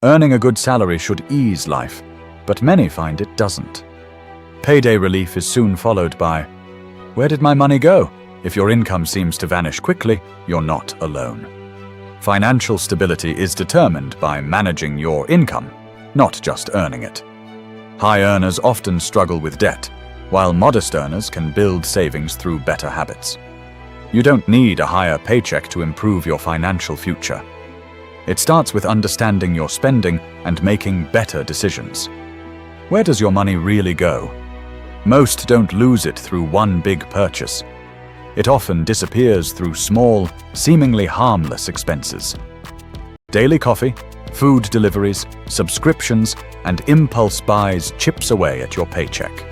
Earning a good salary should ease life, but many find it doesn't. Payday relief is soon followed by, "Where did my money go?" If your income seems to vanish quickly, you're not alone. Financial stability is determined by managing your income, not just earning it. High earners often struggle with debt, while modest earners can build savings through better habits. You don't need a higher paycheck to improve your financial future. It starts with understanding your spending and making better decisions. Where does your money really go? Most don't lose it through one big purchase. It often disappears through small, seemingly harmless expenses. Daily coffee, food deliveries, subscriptions, and impulse buys chips away at your paycheck.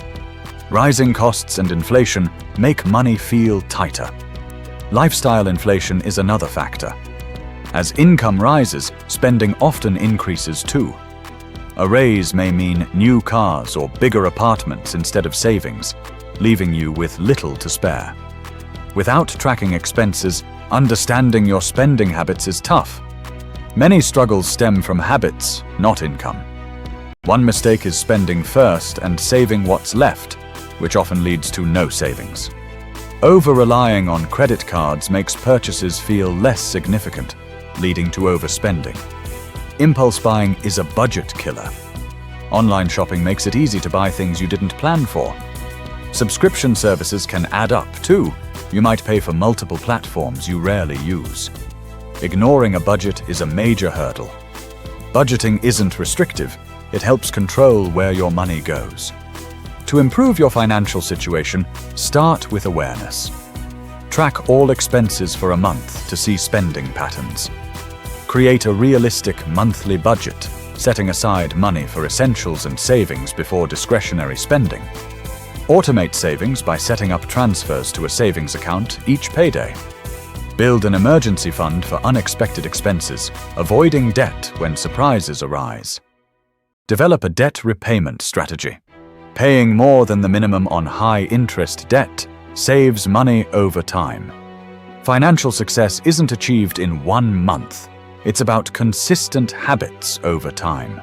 Rising costs and inflation make money feel tighter. Lifestyle inflation is another factor. As income rises, spending often increases too. A raise may mean new cars or bigger apartments instead of savings, leaving you with little to spare. Without tracking expenses, understanding your spending habits is tough. Many struggles stem from habits, not income. One mistake is spending first and saving what's left, which often leads to no savings. Over-relying on credit cards makes purchases feel less significant, leading to overspending. Impulse buying is a budget killer. Online shopping makes it easy to buy things you didn't plan for. Subscription services can add up too. You might pay for multiple platforms you rarely use. Ignoring a budget is a major hurdle. Budgeting isn't restrictive. It helps control where your money goes. To improve your financial situation, start with awareness. Track all expenses for a month to see spending patterns. Create a realistic monthly budget, setting aside money for essentials and savings before discretionary spending. Automate savings by setting up transfers to a savings account each payday. Build an emergency fund for unexpected expenses, avoiding debt when surprises arise. Develop a debt repayment strategy. Paying more than the minimum on high-interest debt saves money over time. Financial success isn't achieved in 1 month. It's about consistent habits over time.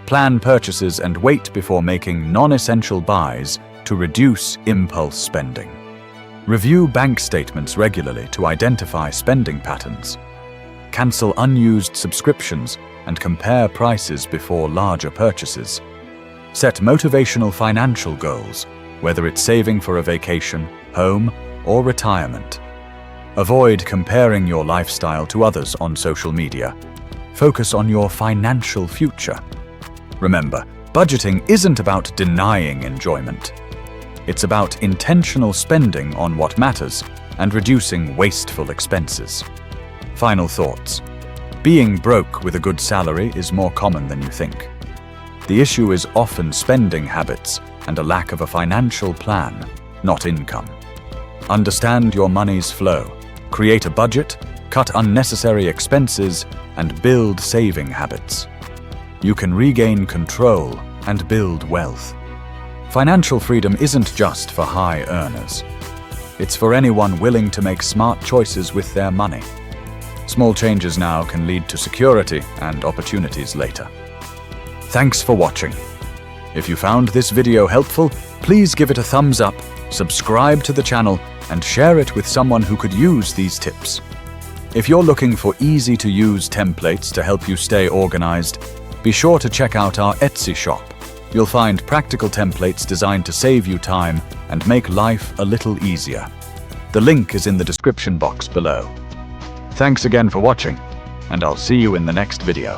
Plan purchases and wait before making non-essential buys to reduce impulse spending. Review bank statements regularly to identify spending patterns. Cancel unused subscriptions and compare prices before larger purchases. Set motivational financial goals, whether it's saving for a vacation, home, or retirement. Avoid comparing your lifestyle to others on social media. Focus on your financial future. Remember, budgeting isn't about denying enjoyment. It's about intentional spending on what matters and reducing wasteful expenses. Final thoughts. Being broke with a good salary is more common than you think. The issue is often spending habits and a lack of a financial plan, not income. Understand your money's flow. Create a budget, cut unnecessary expenses, and build saving habits. You can regain control and build wealth. Financial freedom isn't just for high earners. It's for anyone willing to make smart choices with their money. Small changes now can lead to security and opportunities later. Thanks for watching. If you found this video helpful, please give it a thumbs up, subscribe to the channel, and share it with someone who could use these tips. If you're looking for easy-to-use templates to help you stay organized, be sure to check out our Etsy shop. You'll find practical templates designed to save you time and make life a little easier. The link is in the description box below. Thanks again for watching, and I'll see you in the next video.